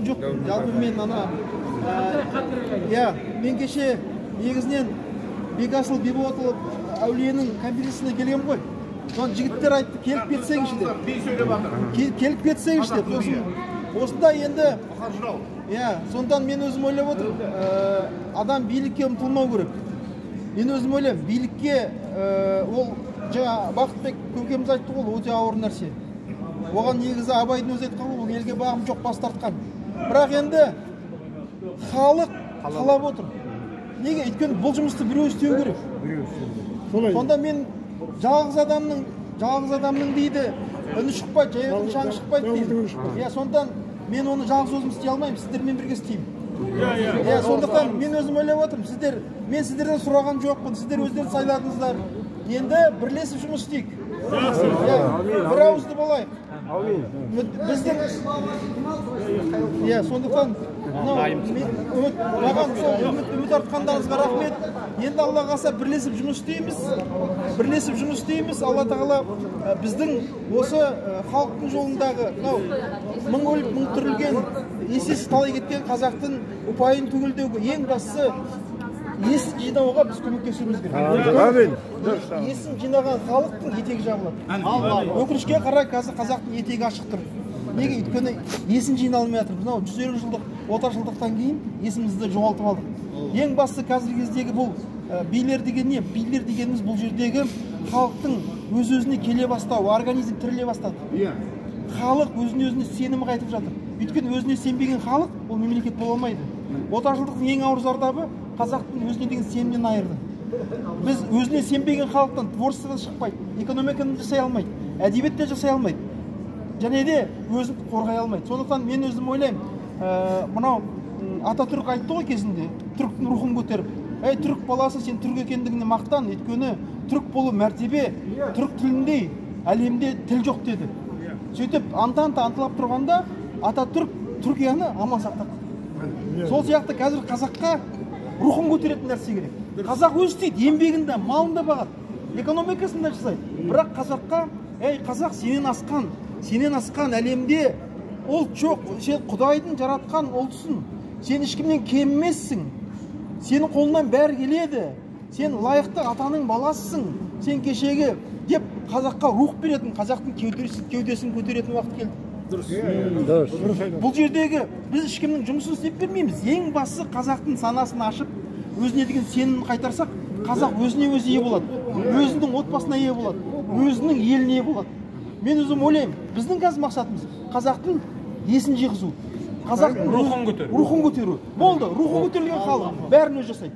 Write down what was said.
Жоқ, жалпы мен мен кеше негізінен Бекасыл Бибоатұлы әулиенің конференциясына келген ғой. Соны жігіттер айтты, келіп кетсеңізші деп. Келіп кетсеңізші деп. Осында енді сондан мен өзім ойлап отырмын, адам билікке ұмтылмау керек. Мен өзім ойлаймын, билікке ол жаңа Бақытбек көкеміз айтты ғой, өте ауыр нәрсе. Оған негізі Абайдың өзі айтқан ғой, елге бағым жоқ, бас тартқан. Бірақ енді халық қалап отыр. Неге? Өйткені бұл жұмысты біреу істеу керек. Сонда мен жалғыз адамның дейді, үні шықпайды, жайықтың шаңы шықпайды дейді. Сондықтан мен оны жалғыз өзім істей алмаймын, сіздермен бірге істеймін. Сондықтан мен өзім ойлап отырмын, мен сіздерден сұраған жоқпын, сіздер өздерін сайладыңыздар. Енді бірлесіп жұмыс істейік. Бір ауызды болайық. Біздің сондықтан маған үміт артқандарыңызға рахмет. Енді Алла қаласа бірлесіп жұмыс істейміз. Алла тағала біздің осы халықтың жолындағы мың өліп мың тірілген, есесі талай кеткен қазақтың ұпайын түгелдеуге ең бастысы есін жинауға біз көмектесуіміз керек. Есін жинаған халықтың етегі жабылады. Өкінішке қарай қазір қазақтың етегі ашық тұр. Неге? Өйткені есін жиналмай жатыр. 150 жылдық, отаршылдықтан кейін есімізді жоғалтып алдық. Ең басты қазіргі кездегі бұл билер деген не? Билер дегеніміз бұл жердегі халықтың өз-өзіне келе бастауы, организм тіріле бастады. Халық өзіне сенімі қайтып жатыр. Өйткені өзіне сенбеген халық ол мемлекет бола алмайды. Отаршылдықтың ең ауыр зардабы қазақтың өзіне деген сенімнен айырды. Біз өзіне сенбеген халықтан творчестводан шықпайды, экономиканы жасай алмайды, әдебиетте жасай алмайды, және де өзін қорғай алмайды. Сондықтан мен өзім ойлаймын, мынау Ататүрік айтты ғой кезінде, түріктің рухын көтеріп, түрік баласы, сен түрік екендігіне мақтан, өйткені түрік болу мәртебе, түрік тіліндей әлемде тіл жоқ деді. Сөйтіп антылап тұрғанда Ататүрік Түркияны аман сақтады. Сол сияқты қазір қазаққа рухын көтеретін нәрсе керек. Қазақ өз істейді, еңбегінде, малында бағады, экономикасында жасайды. Бірақ қазаққа, қазақ сенен асқан әлемде ұлт жоқ, сен Құдайдың жаратқан ұлтсың, сен ешкімнен кем емессің, сенің қолынан бәрі келеді, сен лайықты атаның баласысың, сен кешегі деп қазаққа рух беретін, қазақтың кеудесін көтеретін уақыт келді. Бұл жердегі біз ешкімнің жұмысын істеп бермейміз. Ең бастысы қазақтың санасын ашып, өзіне деген сенімін қайтарсақ, қазақ өзіне өзі ие болады, өзінің отбасына ие болады, өзінің еліне ие болады. Мен өзім ойлаймын, біздің қазір мақсатымыз қазақтың есін жиғызу, қазақтың рухын көтеру. Болды, рухы көтерілген халық бәрін өз жасайды.